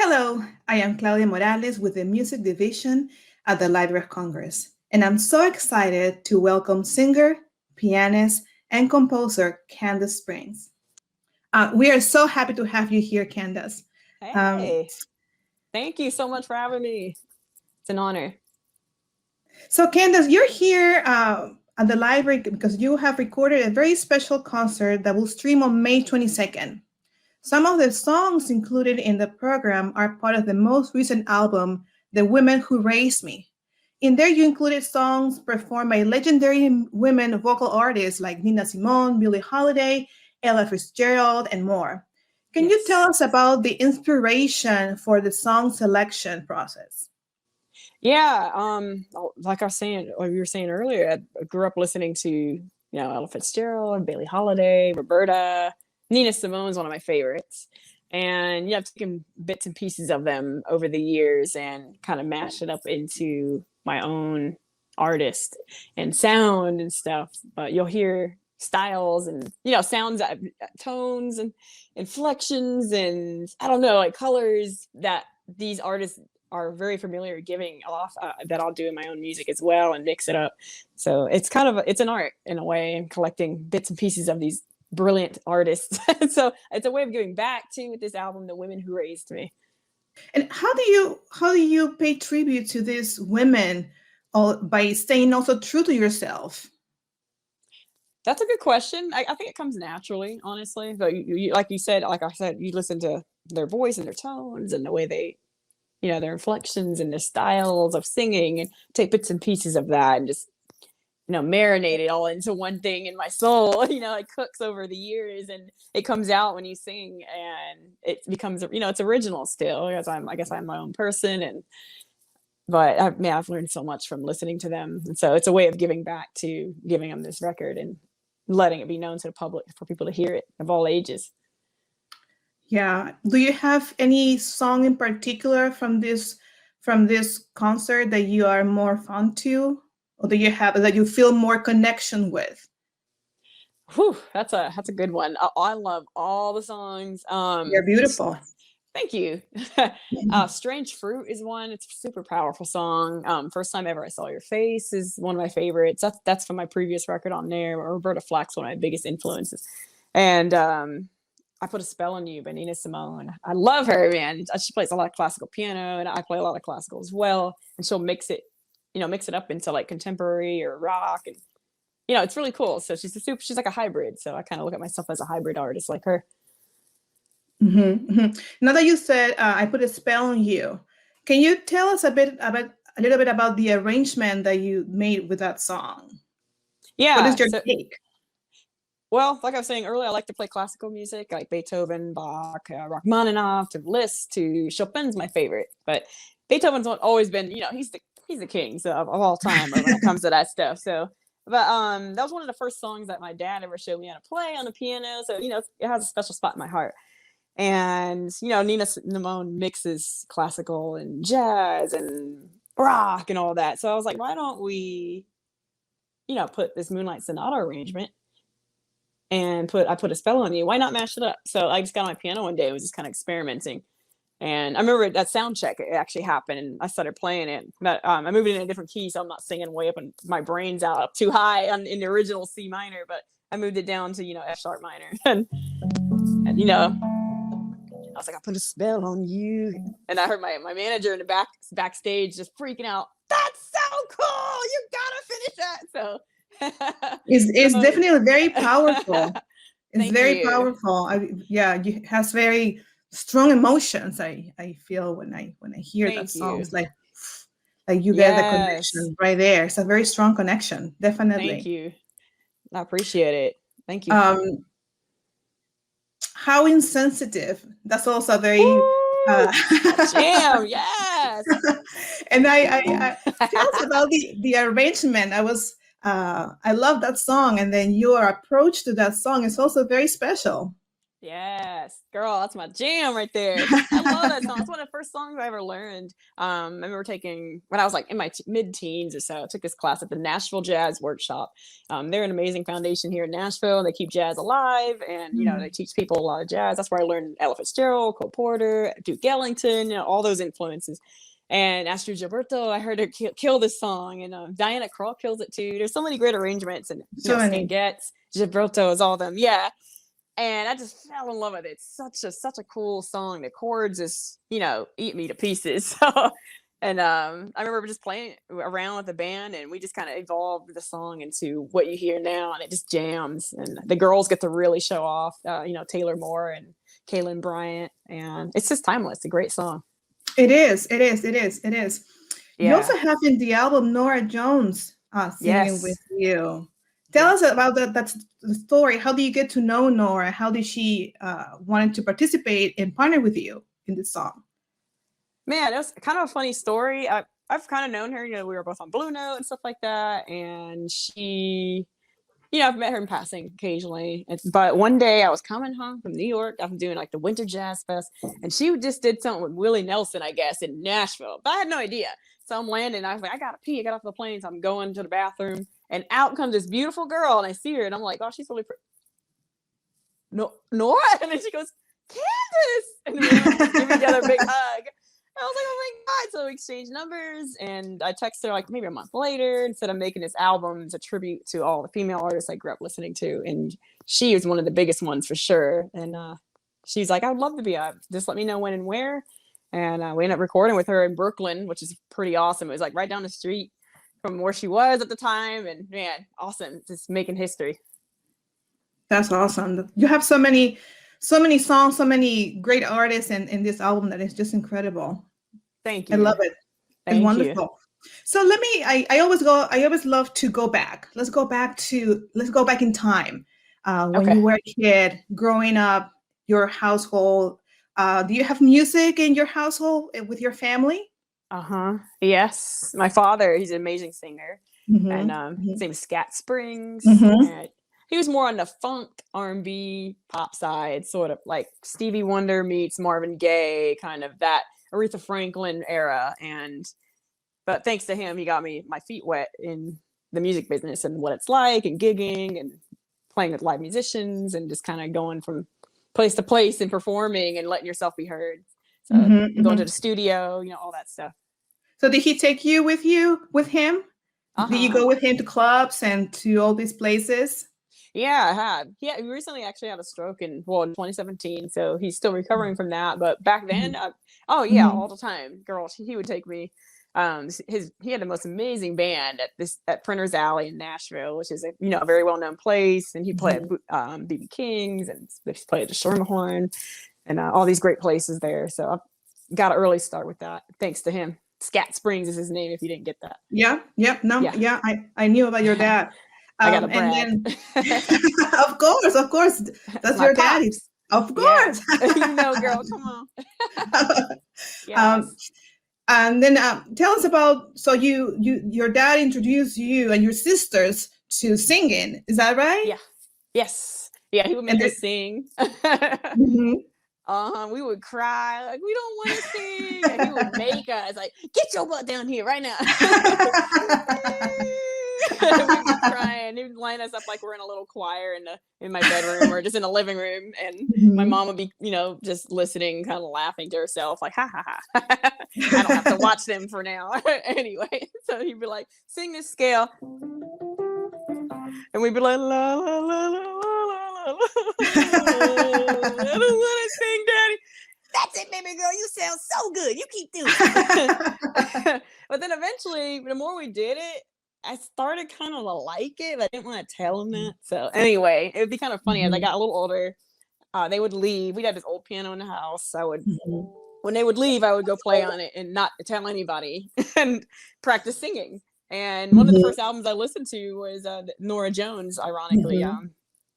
Hello, I am Claudia Morales with the Music Division at the Library of Congress, and I'm so excited to welcome singer, pianist, and composer Kandace Springs. We are so happy to have you here, Kandace. Um, Hey, thank you so much for having me. It's an honor. so, Kandace, you're here at the library because you have recorded a very special concert that will stream on May 22nd. Some of the songs included in the program are part of the most recent album, The Women Who Raised Me. In there, you included songs performed by legendary women vocal artists like Nina Simone, Billie Holiday, Ella Fitzgerald, and more. Can you Yes. tell us about the inspiration for the song selection process? Yeah. Like I was saying, or you were saying earlier, I grew up listening to, Ella Fitzgerald, Billie Holiday, Roberta, Nina Simone's one of my favorites. And I've taken bits and pieces of them over the years and kind of mashed it up into my own artist and sound and stuff. But you'll hear styles and sounds, tones and inflections and I don't know, like colors that these artists are very familiar giving off, that I'll do in my own music as well and mix it up. So it's kind of it's an art in a way, and collecting bits and pieces of these brilliant artists. So it's a way of giving back too with this album, The Women Who Raised Me. And how do you pay tribute to these women by staying also true to yourself? That's a good question. I think it comes naturally, honestly. But like you said, like I said, you listen to their voice and their tones and the way they, their inflections and their styles of singing, and take bits and pieces of that and just, marinate it all into one thing in my soul. It cooks over the years and it comes out when you sing, and it becomes, it's original still, because I guess I'm my own person. But I've learned so much from listening to them. And so it's a way of giving back to giving them this record and letting it be known to the public for people to hear it of all ages. Yeah. Do you have any song in particular from this concert that you are more fond to, or do you have that you feel more connection with? Whew, that's a good one. I love all the songs. They're beautiful. Thank you. Strange Fruit is one. It's a super powerful song. First Time Ever I Saw Your Face is one of my favorites. That's from my previous record on there. Roberta Flack's one of my biggest influences. And I Put a Spell on You by Nina Simone. I love her, man. She plays a lot of classical piano, and I play a lot of classical as well. And she'll mix it up into like contemporary or rock, and it's really cool. So she's like a hybrid. So I kind of look at myself as a hybrid artist like her. Now that you said I put a spell on you, can you tell us a little bit about the arrangement that you made with that song? What Yeah. is your So, take? well, like I was saying earlier, I like to play classical music, like Beethoven, Bach, Rachmaninoff, to Liszt, to Chopin's my favorite. But Beethoven's always been, he's the king, so of all time when it comes to that stuff. So, but that was one of the first songs that my dad ever showed me how to play on the piano. So it has a special spot in my heart. And Nina Simone mixes classical and jazz and rock and all that. So I was like, why don't we, put this Moonlight Sonata arrangement and I Put a Spell on You. Why not mash it up? So I just got on my piano one day and was just kind of experimenting. And I remember that sound check, it actually happened, and I started playing it. But I moved it in a different key, so I'm not singing way up and my brain's out up too high in the original C minor. But I moved it down to F sharp minor, and I was like, I put a spell on you. And I heard my manager in the backstage just freaking out. That's so cool. You gotta finish that. So It's definitely very powerful. It's thank very you. powerful. It has very strong emotions. I feel when I hear that Thank song. you. It's like you get the Yes. connection right there. It's a very strong connection, Thank definitely. you. I appreciate it. Thank you. Um, how insensitive. That's also very. Woo! Uh, My jam. Yes. and I tell us about the arrangement. I love that song, and then your approach to that song is also very special. Yes, girl, that's my jam right there. I love that song. It's one of the first songs I ever learned. I remember taking when I was like in my mid-teens or so. I took this class at the Nashville Jazz Workshop. They're an amazing foundation here in Nashville. They keep jazz alive, and they teach people a lot of jazz. That's where I learned Ella Fitzgerald, Cole Porter, Duke Ellington, all those influences. And Astrid Gilberto, I heard her kill this song, and Diana Krall kills it too. There's so many great arrangements, and Stan Getz, Gilberto is all of them, yeah. And I just fell in love with it. It's such a cool song. The chords just eat me to pieces. So, and I remember just playing around with the band, and we just kind of evolved the song into what you hear now, and it just jams. And the girls get to really show off. Taylor Moore and Kaylin Bryant, and it's just timeless. It's a great song. It is. Yeah. You also have in the album Norah Jones singing with you. Tell us about that story. How do you get to know Norah? How did she wanted to participate and partner with you in this song? Man, it was kind of a funny story. I've kind of known her. We were both on Blue Note and stuff like that. And she, I've met her in passing occasionally. But one day I was coming home from New York. I'm doing like the Winter Jazz Fest. And she just did something with Willie Nelson, I guess, in Nashville. But I had no idea. So I'm landing. I was like, I got to pee. I got off the plane. So I'm going to the bathroom. And out comes this beautiful girl. And I see her. And I'm like, oh, she's really pretty. No, Norah? And then she goes, Kandace! And we give each other a big hug. I was like, oh my God. So we exchanged numbers, and I texted her like maybe a month later and said I'm making this album as a tribute to all the female artists I grew up listening to. And she was one of the biggest ones for sure. And she's like, I would love to be. Just let me know when and where. And we ended up recording with her in Brooklyn, which is pretty awesome. It was like right down the street from where she was at the time. And man, awesome. Just making history. That's awesome. You have so many songs, so many great artists in this album that is just incredible. Thank you. I love it. It's wonderful. So I always love to go back. Let's go back in time. When you were a kid growing up, your household, do you have music in your household with your family? Yes. My father, he's an amazing singer. Mm-hmm. And his name is Kandace Springs. Mm-hmm. And he was more on the funk, R&B, pop side, sort of like Stevie Wonder meets Marvin Gaye, kind of that Aretha Franklin era. But thanks to him, he got me my feet wet in the music business and what it's like, and gigging and playing with live musicians, and just kind of going from place to place and performing and letting yourself be heard. So going to the studio, all that stuff. So did he take you with him? Did you go with him to clubs and to all these places? Yeah, I had. He recently actually had a stroke in 2017, so he's still recovering from that. But back then, all the time, girl, he would take me. He had the most amazing band at Printer's Alley in Nashville, which is a very well known place. And he played BB King's, and he played the Schermerhorn, and all these great places there. So I got an early start with that, thanks to him. Scat Springs is his name, if you didn't get that. I knew about your dad. I got a brag. And then, of course, that's your daddy. Of course, girl, come on. Yes. And then tell us about. So your dad introduced you and your sisters to singing. Is that right? Yeah. Yes. Yeah. He would make us sing. We would cry like we don't want to sing, and he would make us like, get your butt down here right now. We'd be crying. He would line us up like we're in a little choir in my bedroom or just in a living room, and my mom would be just listening, kind of laughing to herself like, ha ha ha. I don't have to watch them for now. Anyway, so he'd be like, sing this scale, and we'd be like, la la la la la la. I don't want to sing, Daddy. That's it, baby girl. You sound so good. You keep doing it. But then eventually, the more we did it, I started kind of to like it, but I didn't want to tell them that. So anyway, it would be kind of funny as I got a little older. They would leave. We'd have this old piano in the house. When they would leave, I would go play on it and not tell anybody and practice singing. And one of the first albums I listened to was Norah Jones, ironically.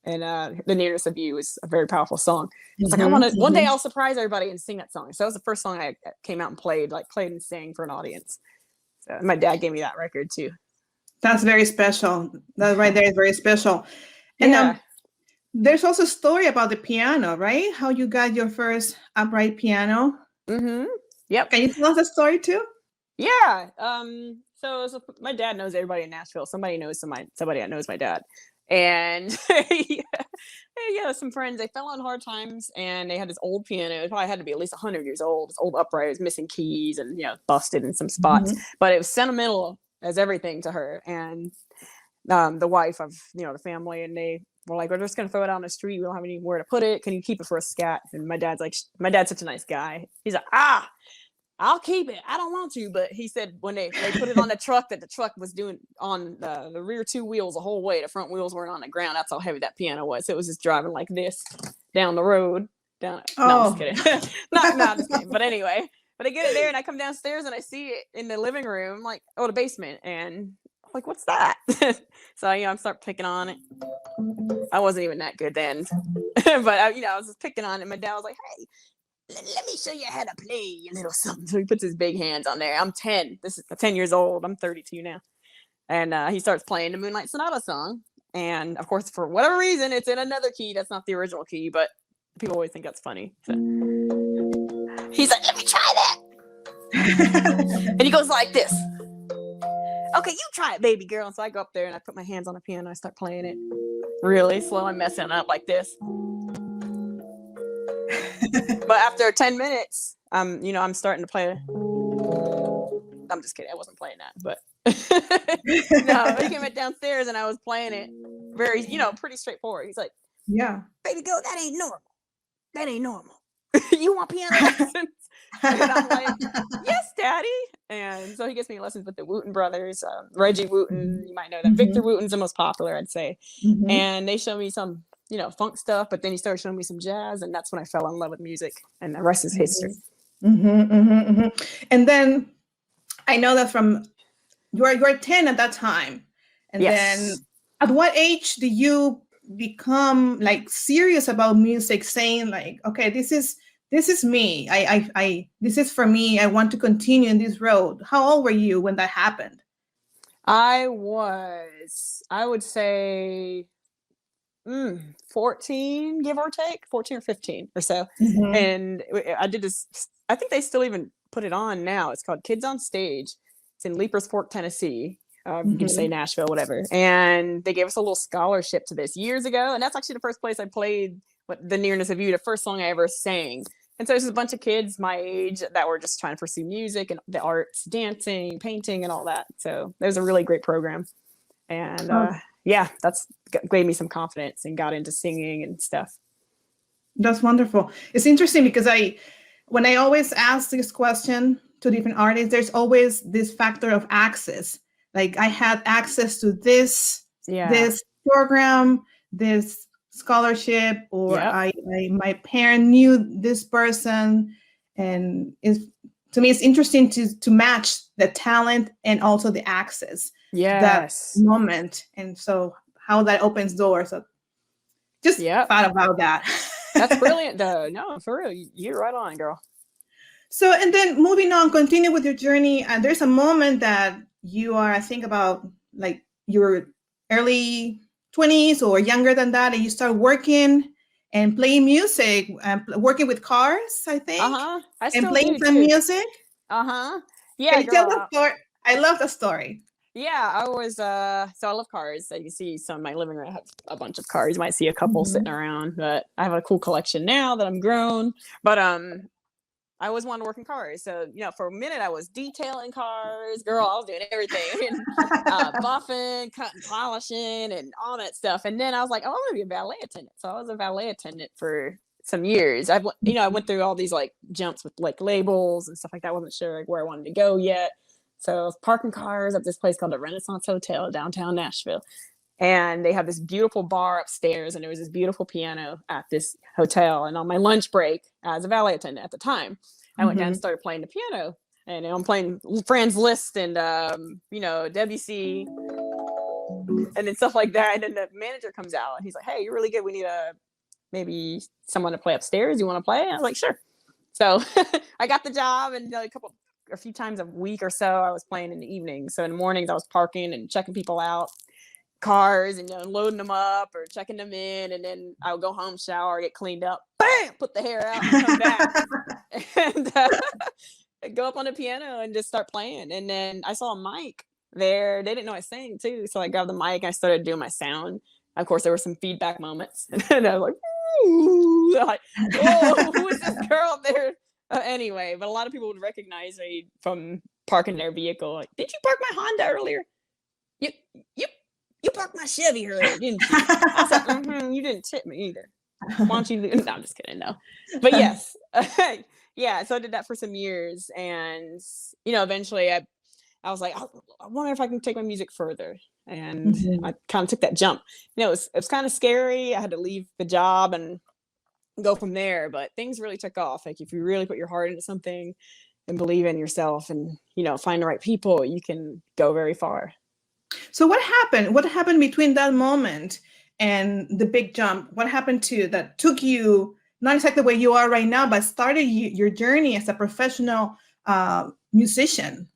And The Nearness of You is a very powerful song. It's like, I want to, one day I'll surprise everybody and sing that song. So that was the first song I came out and played and sang for an audience. So my dad gave me that record too. That's very special. That right there is very special. And there's also a story about the piano, right? How you got your first upright piano. Yeah, Yep. Can you tell us a story too? Yeah. So my dad knows everybody in Nashville. Somebody that knows my dad. And yeah, some friends, they fell on hard times, and they had this old piano. It probably had to be at least 100 years old. This old upright, it was missing keys and, busted in some spots, but it was sentimental as everything to her. And the wife of, the family, and they were like, we're just going to throw it out on the street. We don't have anywhere to put it. Can you keep it for a scat? And my dad's such a nice guy. He's like, I'll keep it. I don't want to. But he said when they put it on the truck, that the truck was doing on the rear two wheels the whole way. The front wheels weren't on the ground. That's how heavy that piano was. So it was just driving like this down the road. No, I'm just kidding. no, just kidding. But anyway, I get it there, and I come downstairs and I see it in the living room, like, the basement. And I'm like, what's that? So, I start picking on it. I wasn't even that good then. But, I was just picking on it. My dad was like, hey, let me show you how to play a little something. So he puts his big hands on there. I'm 10. This is 10 years old. I'm 32 now. And he starts playing the Moonlight Sonata song. And of course, for whatever reason, it's in another key. That's not the original key, but people always think that's funny. So he's like, let me try that. And he goes like this. Okay, you try it, baby girl. And so I go up there and I put my hands on the piano. I start playing it really slow and messing up like this. But after 10 minutes, I'm starting to play. I'm just kidding. I wasn't playing that, but no, he came downstairs and I was playing it very, pretty straightforward. He's like, yeah, baby girl, that ain't normal. That ain't normal. You want piano lessons? And I'm like, yes, daddy. And so he gets me lessons with the Wooten brothers, Reggie Wooten. You might know that. Victor Wooten's the most popular, I'd say. And they show me some, funk stuff, but then he started showing me some jazz, and that's when I fell in love with music, and the rest is history. And then I know that from you're 10 at that time, and then at what age do you become like serious about music, saying like, okay, this is me, I this is for me, I want to continue in this road? How old were you when that happened? I would say 14, give or take, 14 or 15 or so. And I did this, I think they still even put it on now. It's called Kids on Stage. It's in Leapers Fork, Tennessee. You can say Nashville, whatever. And they gave us a little scholarship to this years ago. And that's actually the first place I played The Nearness of You, the first song I ever sang. And so there's a bunch of kids my age that were just trying to pursue music and the arts, dancing, painting, and all that. So it was a really great program. And that's gave me some confidence and got into singing and stuff. That's wonderful. It's interesting because when I always ask this question to different artists, there's always this factor of access. Like, I had access to this program, this scholarship, or my parent knew this person. And to me, it's interesting to match the talent and also the access. That moment, and so how that opens doors. So just thought about that. That's brilliant though. No, for real, you're right on, girl. So, and then moving on, continue with your journey, and there's a moment that you are, I think, about like your early 20s or younger than that, and you start working and playing music and working with cars, I think. And playing some music. Yeah. Can you tell the story? I love the story. Yeah, I was, so I love cars. So you see some in my living room, I have a bunch of cars. You might see a couple sitting around, but I have a cool collection now that I'm grown. But I always wanted to work in cars. So, for a minute I was detailing cars. Girl, I was doing everything. Buffing, cutting, polishing, and all that stuff. And then I was like, oh, I want to be a valet attendant. So I was a valet attendant for some years. I went through all these like jumps with like labels and stuff like that. I wasn't sure like where I wanted to go yet. So I was parking cars at this place called the Renaissance Hotel downtown Nashville. And they have this beautiful bar upstairs, and there was this beautiful piano at this hotel. And on my lunch break, as a valet attendant at the time, I went down and started playing the piano. And I'm playing Franz Liszt and, Debussy and then stuff like that. And then the manager comes out and he's like, hey, you're really good. We need maybe someone to play upstairs. You want to play? And I was like, sure. So I got the job, and a few times a week or so I was playing in the evenings. So in the mornings I was parking and checking people out, cars, and loading them up or checking them in, and then I would go home, shower, get cleaned up, bam, put the hair out, and come back. go up on the piano and just start playing. And then I saw a mic there. They didn't know I sang too. So I grabbed the mic and I started doing my sound. Of course, there were some feedback moments. And I was like, ooh, like, oh, who is this girl up there? Anyway, but a lot of people would recognize me from parking their vehicle. Like, did you park my Honda earlier? You you parked my Chevy earlier, didn't you? I said, you didn't tip me either. Why don't you? No, I'm just kidding. No, but yes, yeah. So I did that for some years, and eventually I was like, I wonder if I can take my music further, and I kind of took that jump. It was kind of scary. I had to leave the job and go from there, but things really took off. Like if you really put your heart into something and believe in yourself, and find the right people, you can go very far. So what happened? What happened between that moment and the big jump? What happened to that took you not exactly where you are right now, but started your journey as a professional musician?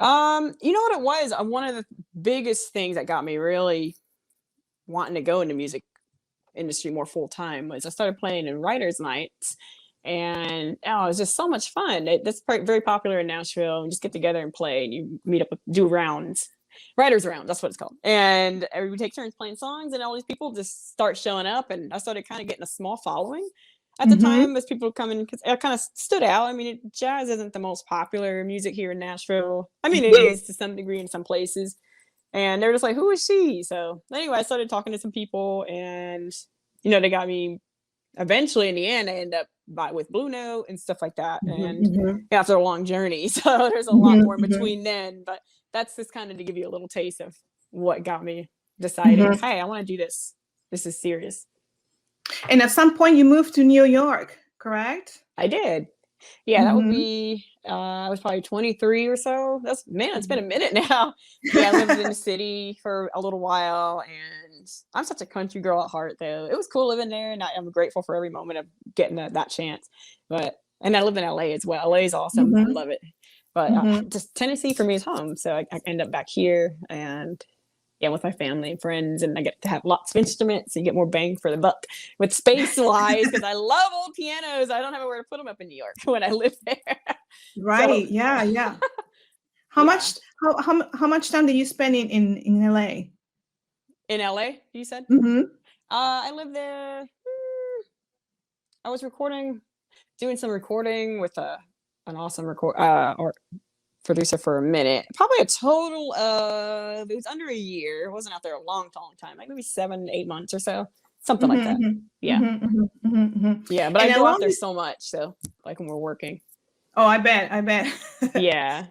You know what it was? One of the biggest things that got me really wanting to go into music industry more full time was I started playing in writers' nights, and it was just so much fun. That's very popular in Nashville. And just get together and play, and you meet up, do rounds, writers' rounds. That's what it's called. And we take turns playing songs, and all these people just start showing up, and I started kind of getting a small following. At the time, as people coming, because it kind of stood out. I mean, jazz isn't the most popular music here in Nashville. I mean, it is to some degree in some places. And they're just like, who is she? So anyway, I started talking to some people, and, they got me eventually in the end. I ended up with Blue Note and stuff like that. And after a long journey. So there's a lot more in between then. But that's just kind of to give you a little taste of what got me deciding, hey, I want to do this. This is serious. And at some point you moved to New York, correct? I did. Yeah, that would be, I was probably 23 or so. It's been a minute now. Yeah, I lived in the city for a little while, and I'm such a country girl at heart, though. It was cool living there, and I'm grateful for every moment of getting that chance. And I live in LA as well. LA is awesome. I love it. But just Tennessee for me is home. So I end up back here, and with my family and friends, and I get to have lots of instruments, so you get more bang for the buck with space-wise, because I love old pianos. I don't have anywhere to put them up in New York when I live there. Right. So, yeah. How much time did you spend in LA? In LA, you said? I lived there. I was doing some recording with an awesome producer for a minute. Probably a total of, it was under a year. It wasn't out there a long time, like maybe 7-8 months or so, something like that. Yeah. Yeah, but I go out there so much, so like when we're working. Oh, I bet. Yeah.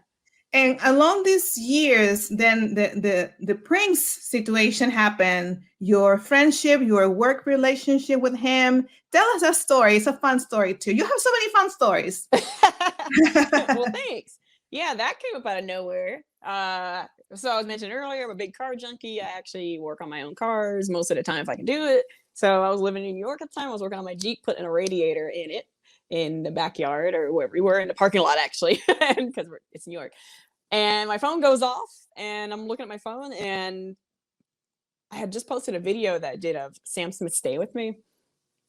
And along these years, then the Prince situation happened, your friendship, your work relationship with him. Tell us that story. It's a fun story too. You have so many fun stories. Well, thanks. Yeah, that came up out of nowhere. So I was mentioning earlier, I'm a big car junkie. I actually work on my own cars most of the time if I can do it. So I was living in New York at the time. I was working on my Jeep, putting a radiator in it in the backyard or wherever we were, in the parking lot, actually, because it's New York. And my phone goes off, and I'm looking at my phone, and I had just posted a video that I did of Sam Smith's "Stay With Me."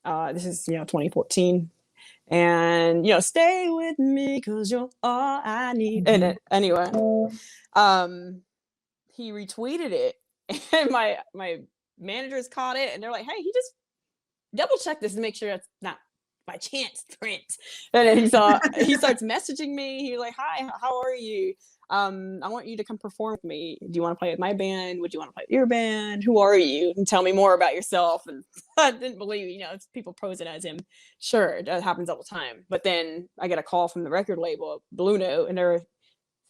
This is 2014. And stay with me because you're all I need. And anyway, he retweeted it, and my managers caught it, and they're like, hey, he just double check this to make sure it's not by chance Prince. And then he starts messaging me. He's like, hi, how are you? I want you to come perform with me. Do you want to play with my band? Would you want to play with your band? Who are you? And tell me more about yourself. And I didn't believe, it's people posing as him. Sure, that happens all the time. But then I get a call from the record label, Blue Note, and they're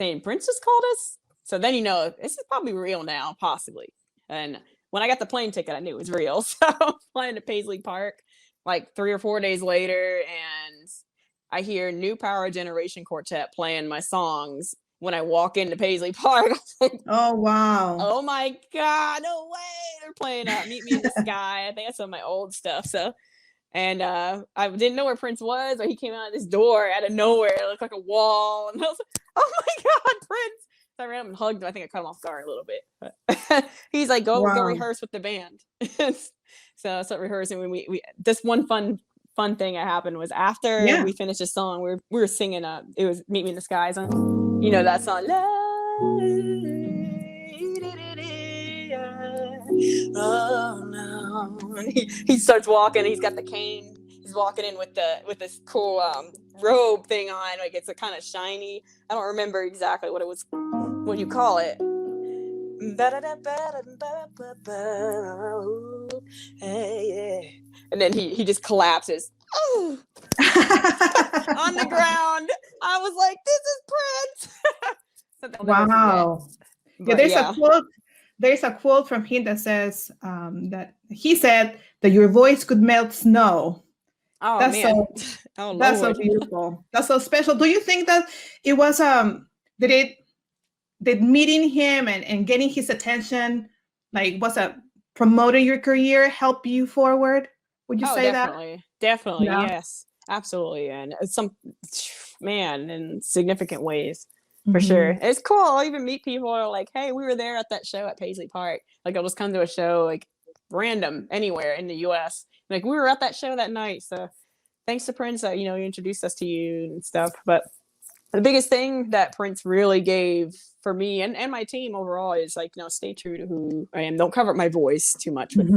saying, Prince just called us? So then this is probably real now, possibly. And when I got the plane ticket, I knew it was real. So I'm flying to Paisley Park like 3 or 4 days later, and I hear New Power Generation Quartet playing my songs. When I walk into Paisley Park, oh wow! Oh my God! No way! They're playing "Meet Me in the Sky." I think that's some of my old stuff. So, and I didn't know where Prince was, but he came out of this door out of nowhere. It looked like a wall, and I was like, "Oh my God, Prince!" So I ran up and hugged him. I think I cut him off guard a little bit. But he's like, "Go rehearse with the band." So I started rehearsing when we this one fun fun thing that happened was after Yeah. we finished the song, we were singing it was Meet Me in the Skies, you know that song. Oh no. He starts walking, he's got the cane, he's walking in with this cool robe thing on, like it's a kind of shiny. I don't remember exactly what you call it. And then he just collapses on the ground. I was like, this is Prince. So Wow. Yeah, but yeah. There's a quote from him that says that he said that your voice could melt snow. Oh That's man. that's so beautiful. That's so special. Do you think that it was did meeting him and getting his attention, like, was a promoting your career, help you forward? Would you say Definitely. Definitely. that? Yeah. Yes. Absolutely. And in significant ways. For sure. It's cool. I'll even meet people who are like, hey, we were there at that show at Paisley Park. Like, I'll just come to a show, like, random anywhere in the US. Like, we were at that show that night. So thanks to Prince, he introduced us to you and stuff. But the biggest thing that Prince really gave for me and my team overall is, like, stay true to who I am. Don't cover up my voice too much with,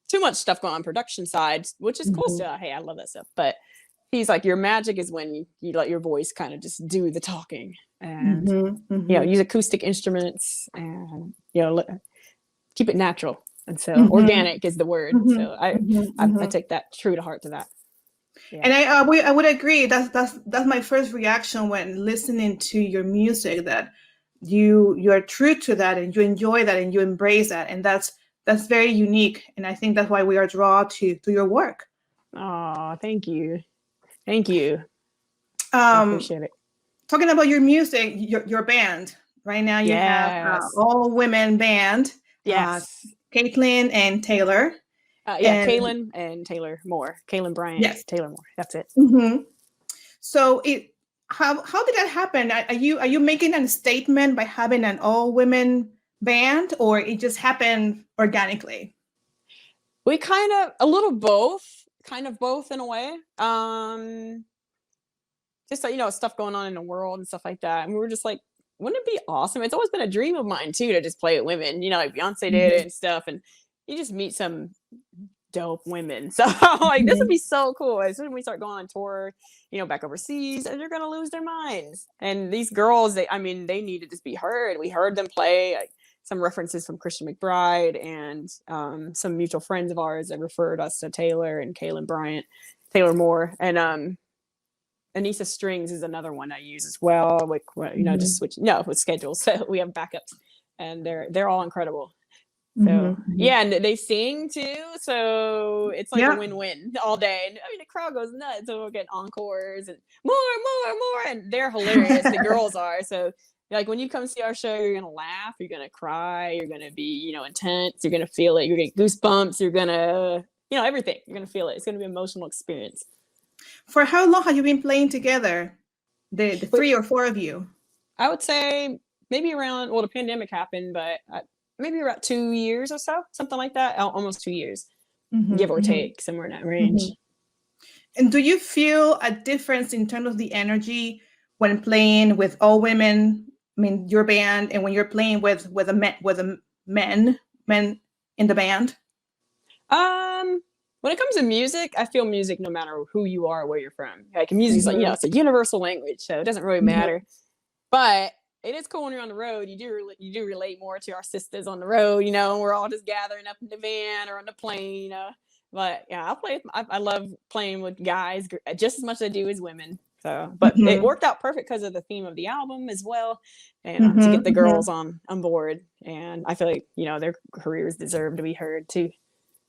too much stuff going on production side, which is cool stuff. Hey, I love that stuff. But he's like, your magic is when you let your voice kind of just do the talking and, use acoustic instruments and, keep it natural. And so organic is the word. So I take that true to heart to that. Yeah. And I would agree. That's my first reaction when listening to your music, that you are true to that and you enjoy that and you embrace that. And that's very unique. And I think that's why we are drawn to your work. Oh, thank you. Thank you. I appreciate it. Talking about your music, your band. Right now you have all women band. Yes. Caitlin and Taylor. Kaylin and Taylor Moore. Kaylin Bryant. Yes. Taylor Moore. That's it. So how did that happen? Are you making a statement by having an all women band, or it just happened organically? We kind of a little both in a way. Just stuff going on in the world and stuff like that, and we were just like, wouldn't it be awesome? It's always been a dream of mine too to just play with women, like Beyonce did it and stuff, and you just meet some dope women. So like, this would be so cool. As soon as we start going on tour, back overseas, and they're gonna lose their minds. And these girls, they need to just be heard. We heard them play, like, some references from Christian McBride and some mutual friends of ours that referred us to Taylor and Kaylin Bryant, Taylor Moore, and Anissa Strings is another one I use as well. Like, just switch with schedules, so we have backups, and they're all incredible. So yeah, and they sing too, so it's like a win-win all day. And the crowd goes nuts, so we'll get encores and more, and they're hilarious. The girls are. So like, when you come see our show, you're gonna laugh, you're gonna cry, you're gonna be intense, you're gonna feel it, you're gonna get goosebumps, you're gonna everything. You're gonna feel it. It's gonna be an emotional experience. For how long have you been playing together, the 3 or 4 of you? I would say maybe around, the pandemic happened, but maybe about 2 years or so, something like that. Almost 2 years, give or take, somewhere in that range. And do you feel a difference in terms of the energy when playing with all women? I mean, your band, and when you're playing with a men in the band? When it comes to music, I feel music no matter who you are, where you're from. Like, music's like, it's a universal language, so it doesn't really matter. But it is cool when you're on the road. You do relate more to our sisters on the road, and we're all just gathering up in the van or on the plane, But yeah, I love playing with guys just as much as I do as women. So, but it worked out perfect because of the theme of the album as well, and to get the girls on board. And I feel like their careers deserve to be heard too.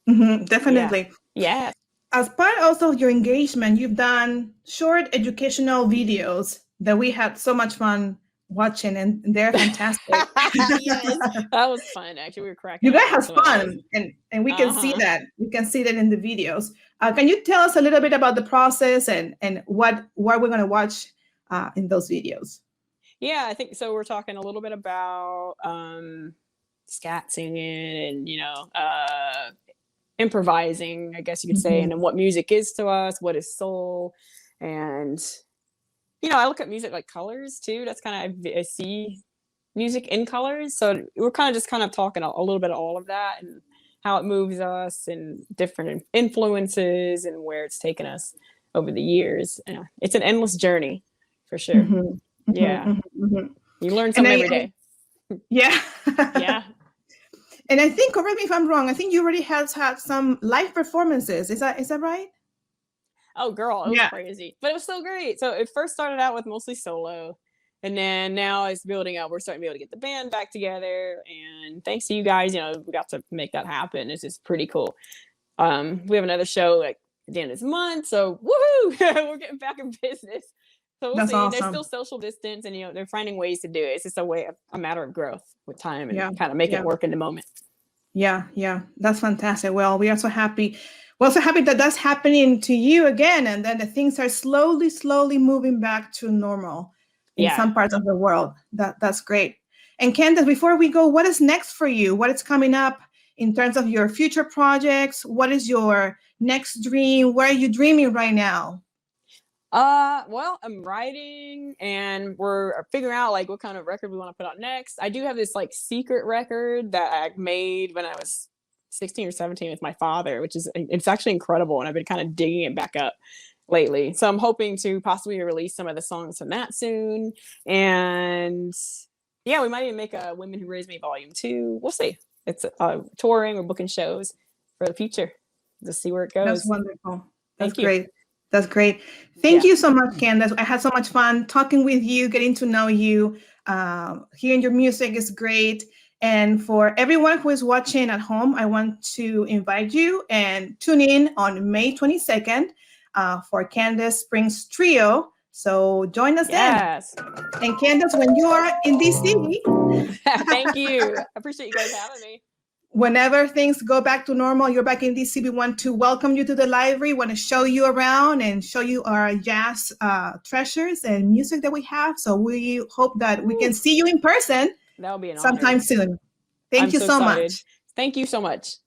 Definitely. Yeah. As part also of your engagement, you've done short educational videos that we had so much fun watching, and they're fantastic. Yes, that was fun. Actually, we were cracking. You guys have fun, and we can see that. We can see that in the videos. Can you tell us a little bit about the process and what we're going to watch in those videos? Yeah, I think so. We're talking a little bit about scat singing and improvising, I guess you could say, and then what music is to us, what is soul. And I look at music like colors too. That's kind of, I see music in colors. So we're kind of talking a little bit of all of that and how it moves us and different influences and where it's taken us over the years. It's an endless journey for sure. You learn something every day. Yeah. Yeah. And I think, correct me if I'm wrong, I think you already had some live performances. Is that right? Oh, girl, it was crazy. But it was so great. So it first started out with mostly solo. And then now it's building up. We're starting to be able to get the band back together. And thanks to you guys, we got to make that happen. It's just pretty cool. We have another show like at the end of this month. So woohoo! We're getting back in business. So we'll see. Awesome. There's still social distance and they're finding ways to do it. It's just a matter of growth with time and kind of making it work in the moment. Yeah. That's fantastic. Well, we are so happy. We're so happy that that's happening to you again, and then the things are slowly moving back to normal in some parts of the world. That's great. And Kandace, before we go, what is next for you? What is coming up in terms of your future projects? What is your next dream? Where are you dreaming right now? Well, I'm writing and we're figuring out like what kind of record we want to put out next. I do have this like secret record that I made when I was 16 or 17 with my father, it's actually incredible. And I've been kind of digging it back up lately. So I'm hoping to possibly release some of the songs from that soon. And we might even make a Women Who Raised Me Volume 2. We'll see. It's touring or booking shows for the future. Just see where it goes. That's wonderful. That's great. That's great. Thank you so much, Kandace. I had so much fun talking with you, getting to know you. Hearing your music is great. And for everyone who is watching at home, I want to invite you and tune in on May 22nd for Kandace Springs Trio. So join us then. And Kandace, when you are in DC. Thank you. I appreciate you guys having me. Whenever things go back to normal, you're back in DC, we want to welcome you to the library, want to show you around and show you our jazz treasures and music that we have. So we hope that we can see you in person. That'll be an sometime honor. soon. Thank you so much. Thank you so much.